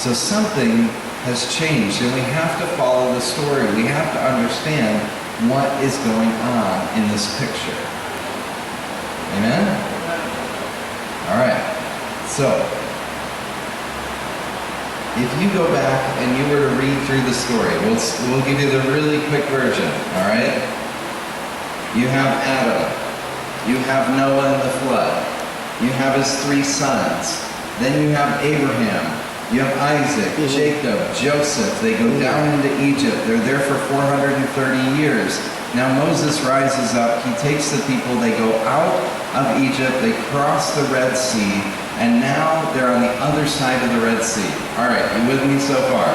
So something has changed, and we have to follow the story. We have to understand what is going on in this picture. Amen? All right. So, if you go back and you were to read through the story, we'll give you the really quick version, all right? You have Adam. You have Noah and the flood. You have his 3 sons. Then you have Abraham. You have Isaac, Jacob, Joseph. They go down into Egypt. They're there for 430 years. Now Moses rises up. He takes the people. They go out of Egypt. They cross the Red Sea. And now they're on the other side of the Red Sea. All right, you with me so far?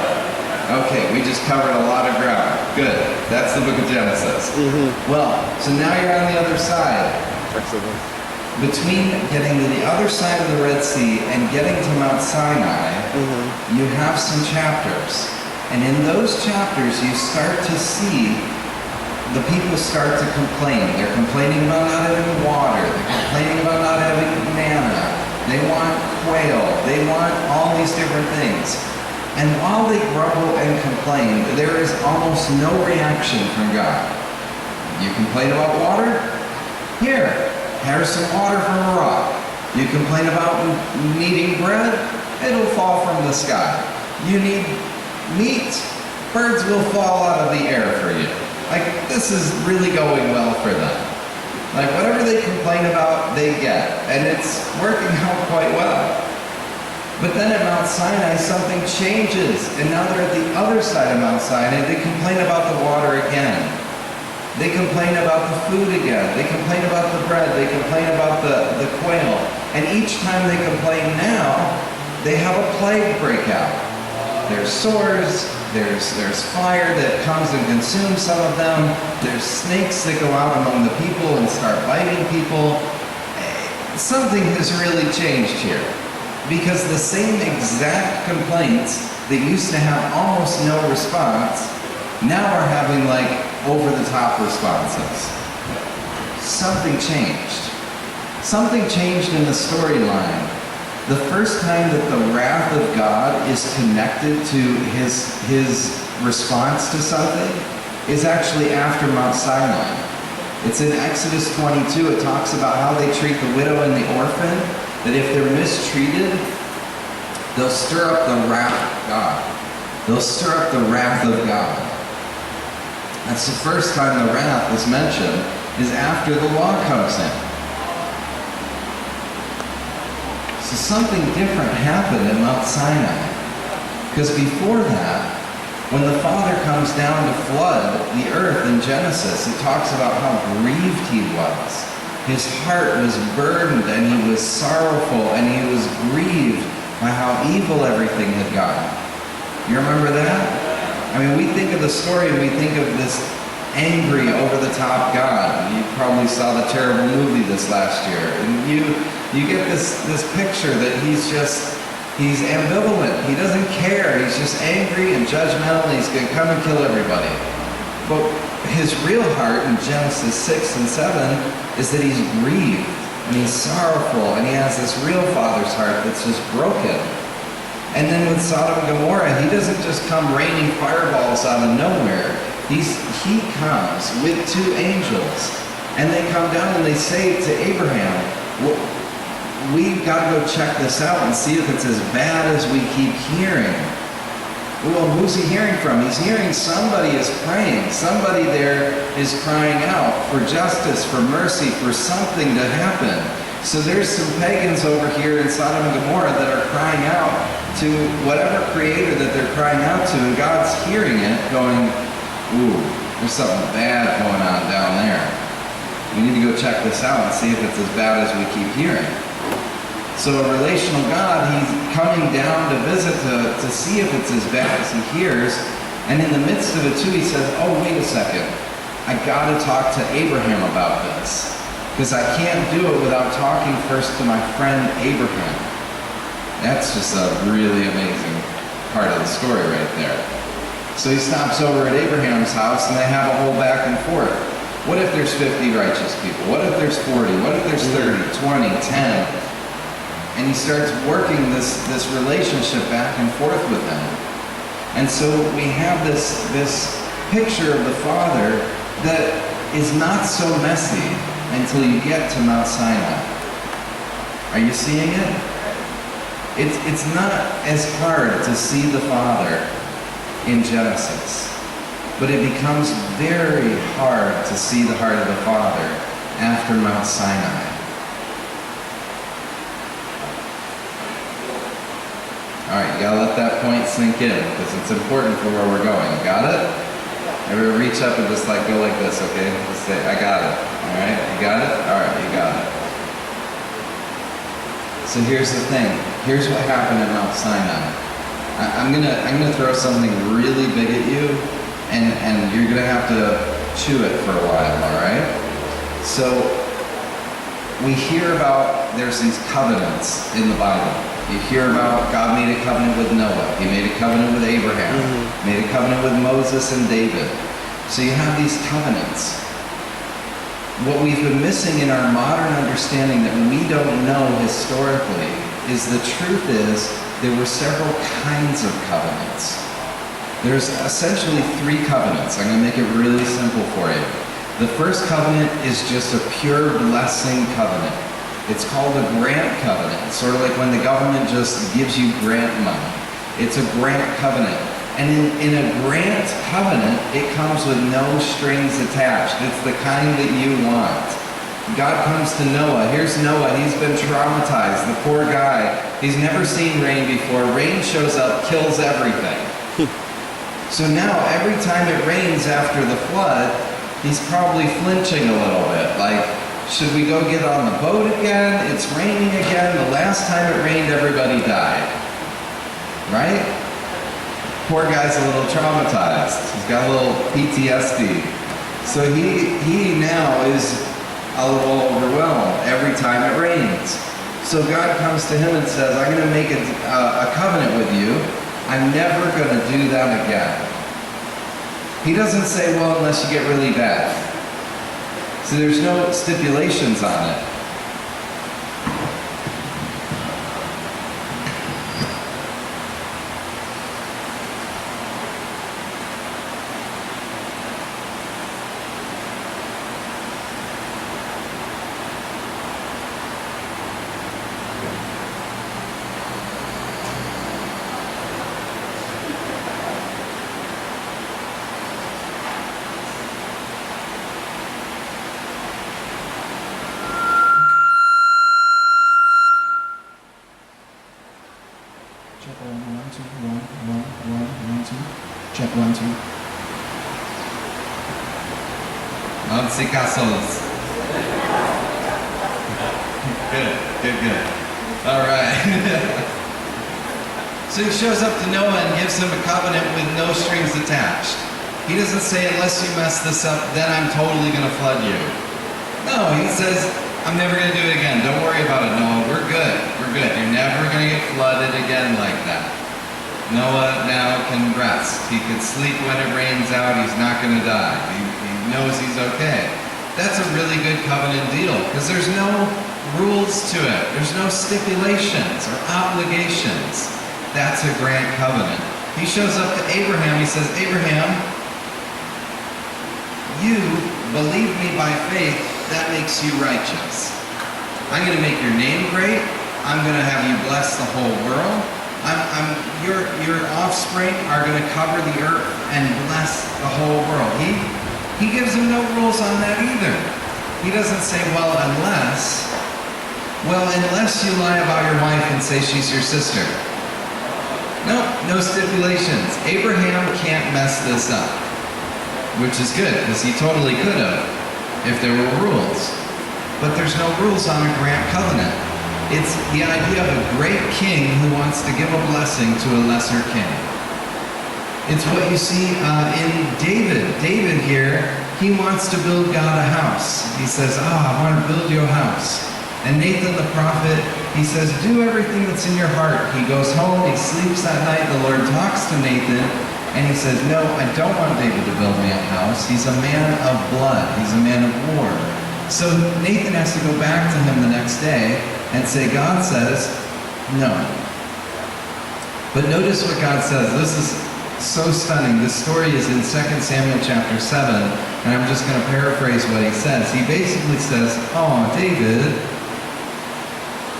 Okay, we just covered a lot of ground. Good. That's the book of Genesis. Well, so now you're on the other side. Excellent. Between getting to the other side of the Red Sea and getting to Mount Sinai, you have some chapters. And in those chapters, you start to see the people start to complain. They're complaining about not having water. They're complaining about not having manna. They want quail. They want all these different things. And while they grumble and complain, there is almost no reaction from God. You complain about water? Here. Here's some water from a rock. You complain about needing bread? It'll fall from the sky. You need meat? Birds will fall out of the air for you. Like, this is really going well for them. Like, whatever they complain about, they get. And it's working out quite well. But then at Mount Sinai, something changes. And now they're at the other side of Mount Sinai. They complain about the water again. They complain about the food again. They complain about the bread. They complain about the quail. And each time they complain now, they have a plague break out. There's sores. There's fire that comes and consumes some of them. There's snakes that go out among the people and start biting people. Something has really changed here. Because the same exact complaints that used to have almost no response now are having like over-the-top responses. Something changed. Something changed in the storyline. The first time that the wrath of God is connected to his response to something is actually after Mount Sinai. It's in Exodus 22. It talks about how they treat the widow and the orphan, that if they're mistreated, they'll stir up the wrath of God. They'll stir up the wrath of God. That's the first time the wrath is mentioned, is after the law comes in. So something different happened at Mount Sinai. Because before that, when the Father comes down to flood the earth in Genesis, it talks about how grieved he was. His heart was burdened and he was sorrowful and he was grieved by how evil everything had gotten. You remember that? I mean, we think of the story and we think of this angry, over-the-top God. You probably saw the terrible movie this last year. And you get this picture that he's ambivalent. He doesn't care. He's just angry and judgmental and he's going to come and kill everybody. But his real heart in Genesis 6 and 7 is that he's grieved and he's sorrowful and he has this real father's heart that's just broken. And then with Sodom and Gomorrah, he doesn't just come raining fireballs out of nowhere. He comes with 2 angels. And they come down and they say to Abraham, well, we've got to go check this out and see if it's as bad as we keep hearing. Well, who's he hearing from? He's hearing somebody is praying. Somebody there is crying out for justice, for mercy, for something to happen. So there's some pagans over here in Sodom and Gomorrah that are crying out to whatever creator that they're crying out to, and God's hearing it going, ooh, there's something bad going on down there. We need to go check this out and see if it's as bad as we keep hearing. So a relational God, he's coming down to visit to see if it's as bad as he hears. And in the midst of it too, he says, oh, wait a second. I got to talk to Abraham about this. Because I can't do it without talking first to my friend Abraham. That's just a really amazing part of the story right there. So he stops over at Abraham's house and they have a whole back and forth. What if there's 50 righteous people? What if there's 40? What if there's 30, 20, 10? And he starts working this relationship back and forth with And so we have this picture of the Father that is not so messy until you get to Mount Sinai. Are you seeing it? It's not as hard to see the Father in Genesis, but it becomes very hard to see the heart of the Father after Mount Sinai. All right, you gotta let that point sink in, because it's important for where we're going. Got it? Everybody reach up and just like go like this, okay? Just say, I got it. All right, you got it? All right, you got it. So here's the thing. Here's what happened at Mount Sinai. I'm gonna throw something really big at you, and you're gonna have to chew it for a while. All right? So we hear about there's these covenants in the Bible. You hear about God made a covenant with Noah. He made a covenant with Abraham. Made a covenant with Moses and David. So you have these covenants. What we've been missing in our modern understanding that we don't know historically is the truth is there were several kinds of covenants. There's essentially 3 covenants. I'm going to make it really simple for you. The first covenant is just a pure blessing covenant. It's called a grant covenant. It's sort of like when the government just gives you grant money. It's a grant covenant. And in a grant covenant, it comes with no strings attached. It's the kind that you want. God comes to Noah. Here's Noah. He's been traumatized. The poor guy. He's never seen rain before. Rain shows up, kills everything. So now, every time it rains after the flood, he's probably flinching a little bit. Like, should we go get on the boat again? It's raining again. The last time it rained, everybody died. Right? Poor guy's a little traumatized. He's got a little PTSD. So he now is a little overwhelmed every time it rains. So God comes to him and says, I'm going to make a covenant with you. I'm never going to do that again. He doesn't say, well, unless you get really bad. So there's no stipulations on it. Check 1, 2. Once casos. Good. All right. So he shows up to Noah and gives him a covenant with no strings attached. He doesn't say, unless you mess this up, then I'm totally going to flood you. No, he says, I'm never going to do it again. Don't worry about it, Noah. We're good. You're never going to get flooded again like that. Noah now can rest. He can sleep when it rains out. He's not going to die. He knows he's okay. That's a really good covenant deal because there's no rules to it. There's no stipulations or obligations. That's a grant covenant. He shows up to Abraham. He says, Abraham, you believe me by faith. That makes you righteous. I'm going to make your name great. I'm going to have you bless the whole world. Your offspring are going to cover the earth and bless the whole world. He gives him no rules on that either. He doesn't say, well, unless you lie about your wife and say she's your sister. No stipulations. Abraham can't mess this up, which is good because he totally could have if there were rules. But there's no rules on a grant covenant. It's the idea of a great king who wants to give a blessing to a lesser king. It's what you see in David. David here, he wants to build God a house. He says, I want to build you a house. And Nathan the prophet, he says, do everything that's in your heart. He goes home, he sleeps that night, the Lord talks to Nathan, and he says, no, I don't want David to build me a house. He's a man of blood. He's a man of war. So Nathan has to go back to him the next day and say, God says, no. But notice what God says. This is so stunning. This story is in 2 Samuel chapter 7, and I'm just going to paraphrase what he says. He basically says, "Oh, David,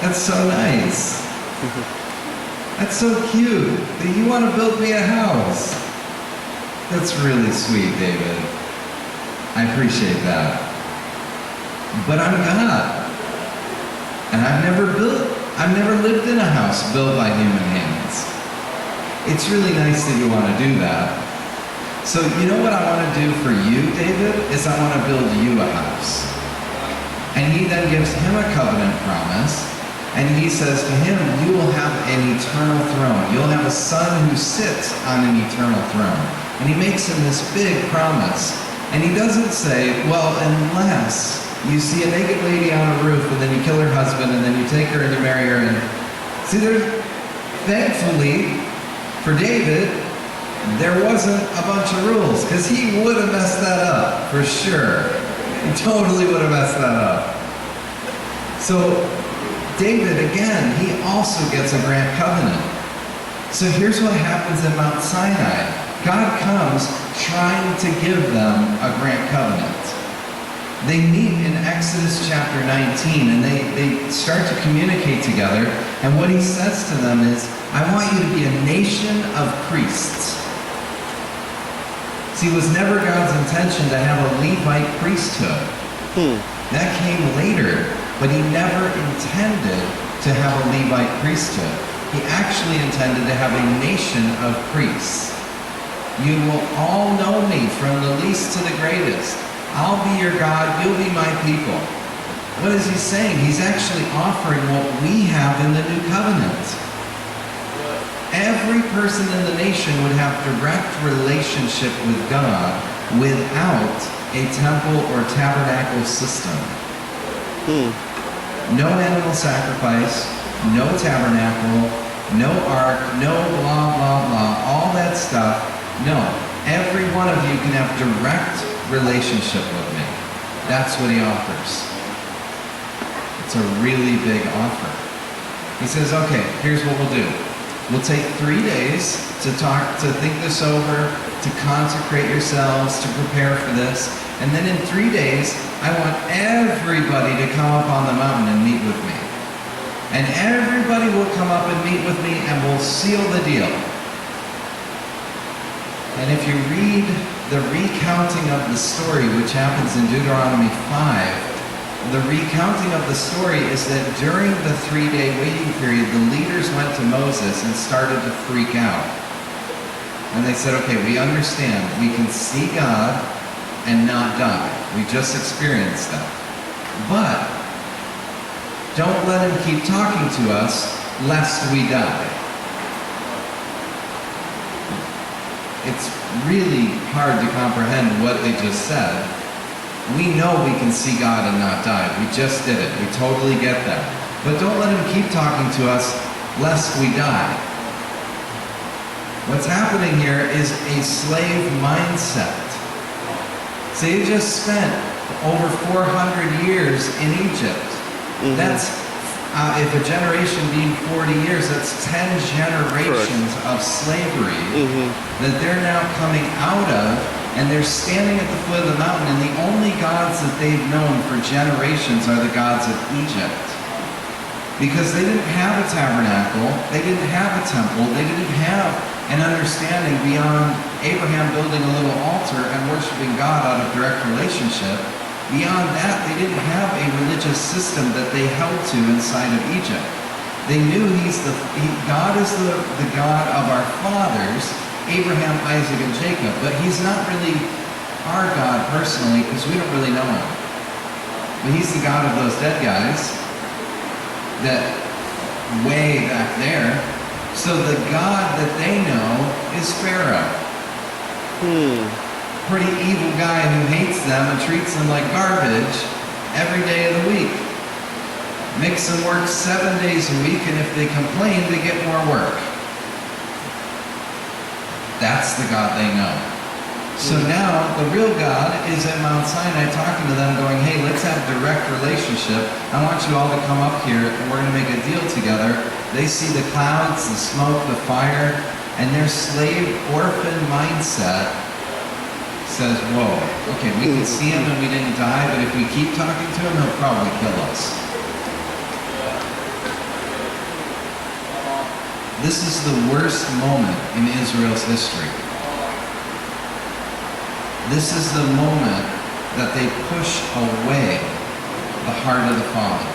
that's so nice. That's so cute that you want to build me a house. That's really sweet, David. I appreciate that. But I'm God. And I've never lived in a house built by human hands. It's really nice that you want to do that. So you know what I want to do for you, David, is I want to build you a house." And he then gives him a covenant promise. And he says to him, "You will have an eternal throne. You'll have a son who sits on an eternal throne." And he makes him this big promise. And he doesn't say, "Well, unless you see a naked lady on a roof and then you kill her husband and then you take her and you marry her." And see, thankfully for David, there wasn't a bunch of rules, because he would have messed that up for sure. He totally would have messed that up. So David, again, he also gets a grant covenant. So here's what happens at Mount Sinai. God comes trying to give them a grant covenant. They meet in Exodus chapter 19, and they start to communicate together. And what he says to them is, "I want you to be a nation of priests." See, it was never God's intention to have a Levite priesthood. That came later. But he never intended to have a Levite priesthood. He actually intended to have a nation of priests. "You will all know me, from the least to the greatest. I'll be your God, you'll be my people." What is he saying? He's actually offering what we have in the new covenant. Every person in the nation would have direct relationship with God without a temple or tabernacle system. No animal sacrifice, no tabernacle, no ark, no blah, blah, blah, all that stuff. No, every one of you can have direct relationship with me. That's what he offers. It's a really big offer. He says, "Okay, here's what we'll do. We'll take 3 days to talk, to think this over, to consecrate yourselves, to prepare for this. And then in 3 days, I want everybody to come up on the mountain and meet with me. And everybody will come up and meet with me, and we'll seal the deal." And if you read the recounting of the story, which happens in Deuteronomy 5, the recounting of the story is that during the 3-day waiting period, the leaders went to Moses and started to freak out. And they said, "Okay, we understand. We can see God and not die. We just experienced that. But don't let him keep talking to us lest we die." It's really hard to comprehend what they just said. We know we can see God and not die. We just did it. We totally get that. But don't let him keep talking to us lest we die. What's happening here is a slave mindset. So they just spent over 400 years in Egypt. That's, if a generation being 40 years, that's 10 generations of slavery that they're now coming out of, and they're standing at the foot of the mountain, and the only gods that they've known for generations are the gods of Egypt. Because they didn't have a tabernacle, they didn't have a temple, they didn't have an understanding beyond Abraham building a little altar and worshiping God out of direct relationship. Beyond that, they didn't have a religious system that they held to inside of Egypt. They knew God is the God of our fathers, Abraham, Isaac, and Jacob, but he's not really our God personally, because we don't really know him. But he's the God of those dead guys that way back there. So the God that they know is Pharaoh. Pretty evil guy who hates them and treats them like garbage every day of the week. Makes them work 7 days a week, and if they complain, they get more work. That's the God they know. So now the real God is at Mount Sinai talking to them, going, "Hey, let's have a direct relationship. I want you all to come up here, and we're going to make a deal together." They see the clouds, the smoke, the fire, And their slave orphan mindset says, whoa, okay, we can see him and we didn't die, but if we keep talking to him, he'll probably kill us. This is the worst moment in Israel's history. This is the moment that they push away the heart of the Father.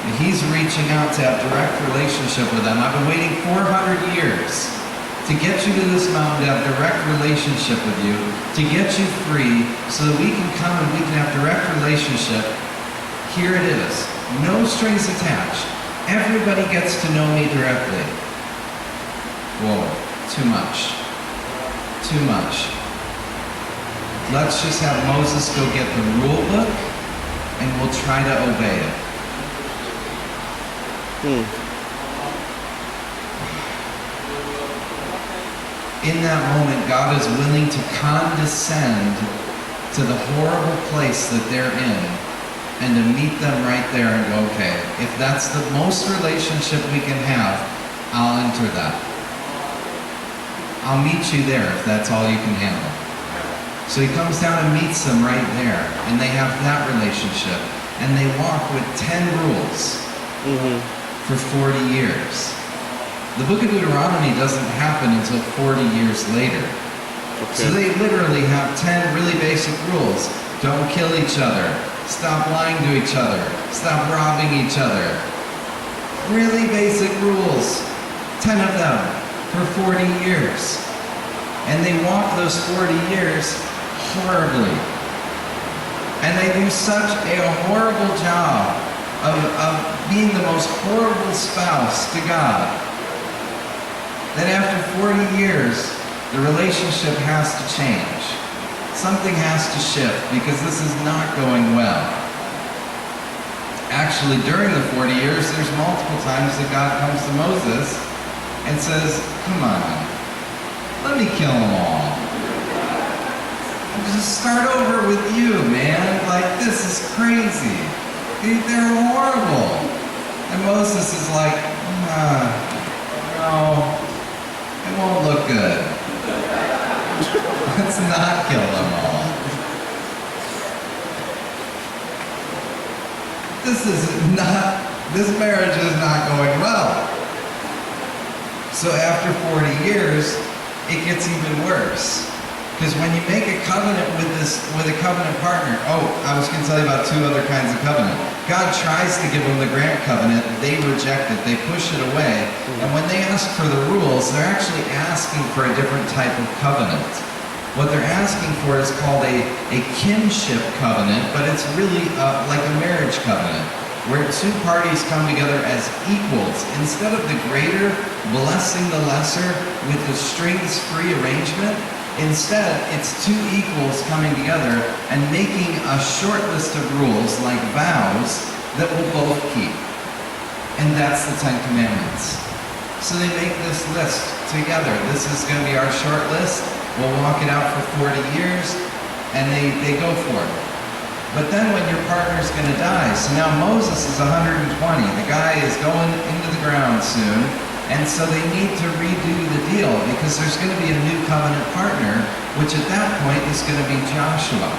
And He's reaching out to have direct relationship with them. I've been waiting 400 years to get you to this mountain, to have direct relationship with you, to get you free, so that we can come and we can have direct relationship. Here it is. No strings attached. Everybody gets to know me directly. Whoa, too much. Too much. Let's just have Moses go get the rule book and we'll try to obey it. In that moment, God is willing to condescend to the horrible place that they're in and to meet them right there and go, okay, if that's the most relationship we can have, I'll enter that. I'll meet you there if that's all you can handle. So He comes down and meets them right there, and they have that relationship. And they walk with 10 rules for 40 years. The book of Deuteronomy doesn't happen until 40 years later. Okay. So they literally have 10 really basic rules. Don't kill each other. Stop lying to each other. Stop robbing each other. Really basic rules. 10 of them for 40 years. And they walk those 40 years horribly. And they do such a horrible job of being the most horrible spouse to God that after 40 years, the relationship has to change. Something has to shift because this is not going well. Actually, during the 40 years, there's multiple times that God comes to Moses and says, come on, let me kill them all. Just start over with you, man. Like, this is crazy. They're horrible. And Moses is like, no, it won't look good. Let's not kill them all. This marriage is not going well. So after 40 years, it gets even worse. Because when you make a covenant with a covenant partner, I was going to tell you about 2 other kinds of covenant. God tries to give them the grant covenant, they reject it, they push it away, and when they ask for the rules, they're actually asking for a different type of covenant. What they're asking for is called a kinship covenant, but it's really like a marriage covenant, where 2 parties come together as equals. Instead of the greater blessing the lesser with the strings-free arrangement, instead, it's 2 equals coming together and making a short list of rules, like vows, that we'll both keep. And that's the 10 Commandments. So they make this list together. This is going to be our short list. We'll walk it out for 40 years, and they go for it. But then when your partner's going to die, so now Moses is 120. The guy is going into the ground soon. And so they need to redo the deal because there's going to be a new covenant partner, which at that point is going to be Joshua.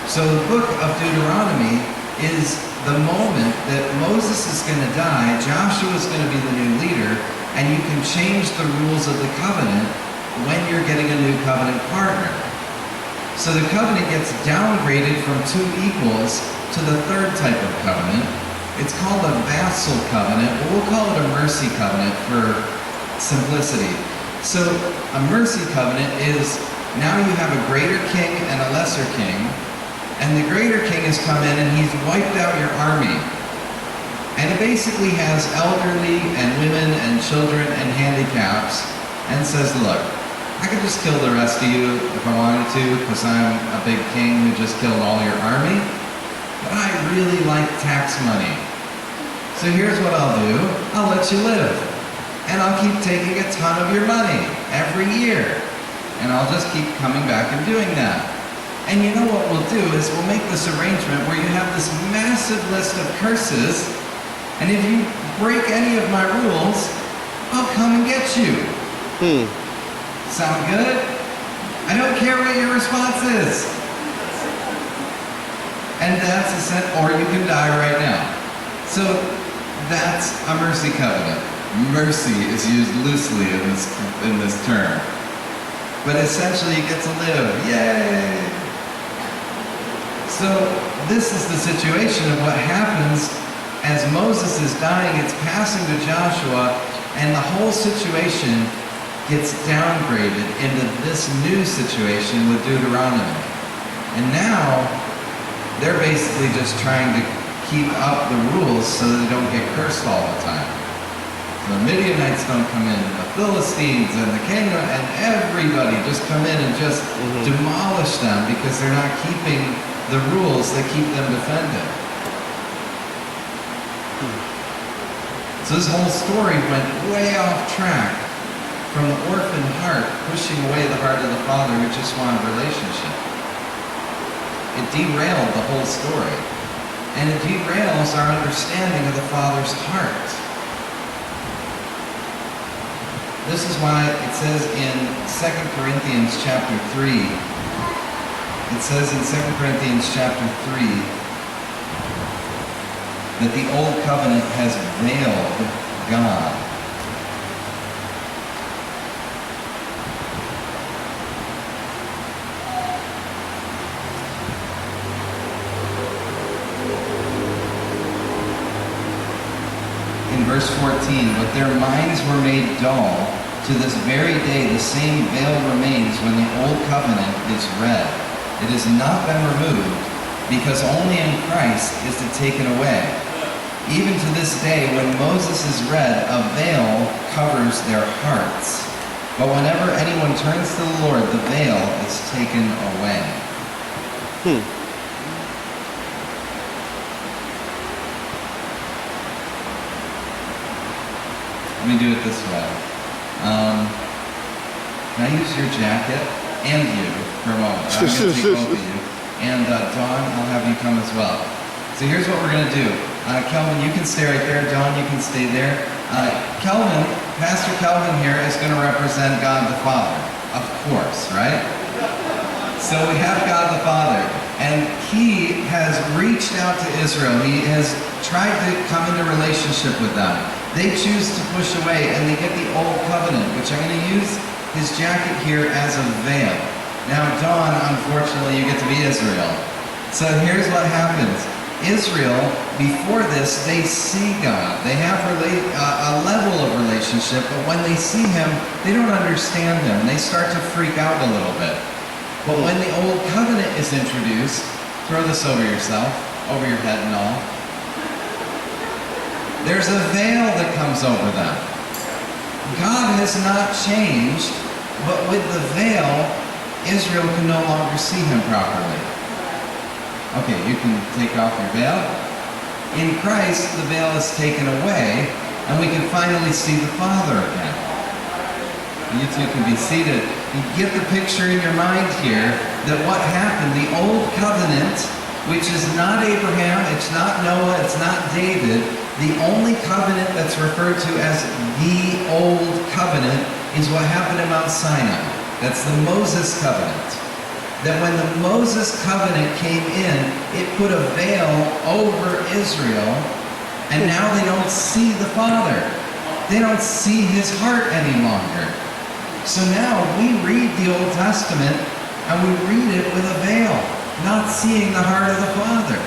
So the book of Deuteronomy is the moment that Moses is going to die, Joshua is going to be the new leader, and you can change the rules of the covenant when you're getting a new covenant partner. So the covenant gets downgraded from 2 equals to the 3rd type of covenant. It's called a vassal covenant, but we'll call it a mercy covenant for simplicity. So a mercy covenant is now you have a greater king and a lesser king, and the greater king has come in and he's wiped out your army. And it basically has elderly and women and children and handicaps and says, look, I could just kill the rest of you if I wanted to because I'm a big king who just killed all your army, but I really like tax money. So here's what I'll do. I'll let you live. And I'll keep taking a ton of your money every year. And I'll just keep coming back and doing that. And you know what we'll do is we'll make this arrangement where you have this massive list of curses. And if you break any of my rules, I'll come and get you. Sound good? I don't care what your response is. And that's a sense, or you can die right now. So that's a mercy covenant. Mercy is used loosely in this term. But essentially you get to live. Yay! So this is the situation of what happens as Moses is dying. It's passing to Joshua, and the whole situation gets downgraded into this new situation with Deuteronomy. And now they're basically just trying to keep up the rules so that they don't get cursed all the time. The Midianites don't come in, and the Philistines and the Canaanites and everybody just come in and just demolish them because they're not keeping the rules that keep them defended. So this whole story went way off track from the orphan heart, pushing away the heart of the Father who just wanted relationship. It derailed the whole story. And it derails our understanding of the Father's heart. This is why it says in 2 Corinthians chapter 3, it says in 2 Corinthians chapter 3 that the old covenant has veiled God. In verse 14, but their minds were made dull. To this very day, the same veil remains when the old covenant is read. It has not been removed, because only in Christ is it taken away. Even to this day, when Moses is read, a veil covers their hearts. But whenever anyone turns to the Lord, the veil is taken away. Let me do it this way. Can I use your jacket and you for a moment? I'm going to take both of you. And Dawn, I'll have you come as well. So here's what we're going to do. Kelvin, you can stay right there. Dawn, you can stay there. Kelvin, Pastor Kelvin here is going to represent God the Father, of course, right? So we have God the Father, and He has reached out to Israel. He has tried to come into relationship with them. They choose to push away, and they get the old covenant, which I'm going to use his jacket here as a veil. Now, Dawn, unfortunately, you get to be Israel. So here's what happens. Israel, before this, they see God. They have a level of relationship, but when they see Him, they don't understand Him. They start to freak out a little bit. But when the old covenant is introduced, throw this over yourself, over your head and all, there's a veil that comes over them. God has not changed, but with the veil, Israel can no longer see Him properly. Okay, you can take off your veil. In Christ, the veil is taken away, and we can finally see the Father again. You two can be seated. You get the picture in your mind here that what happened, the old covenant, which is not Abraham, it's not Noah, it's not David. The only covenant that's referred to as the old covenant is what happened in Mount Sinai. That's the Moses covenant. That when the Moses covenant came in, it put a veil over Israel, and now they don't see the Father. They don't see His heart any longer. So now we read the Old Testament, and we read it with a veil, not seeing the heart of the Father.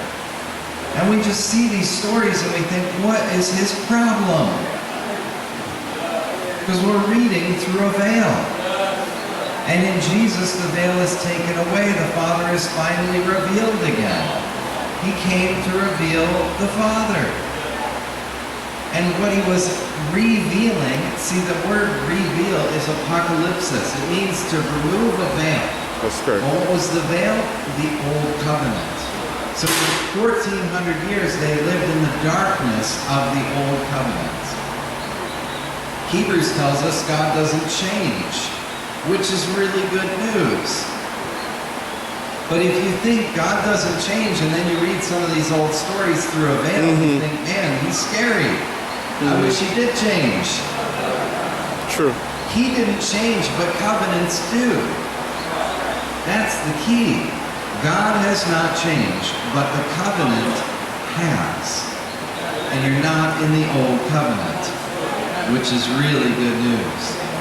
And we just see these stories and we think, what is His problem? Because we're reading through a veil. And in Jesus, the veil is taken away. The Father is finally revealed again. He came to reveal the Father. And what He was revealing, see, the word reveal is apocalypsis. It means to remove a veil. That's correct. What was the veil? The Old Covenant. So for 1,400 years, they lived in the darkness of the Old Covenant. Hebrews tells us God doesn't change, which is really good news. But if you think God doesn't change, and then you read some of these old stories through a veil, you think, man, He's scary. I wish He did change. True. He didn't change, but covenants do. That's the key. God has not changed, but the covenant has. And you're not in the old covenant, which is really good news.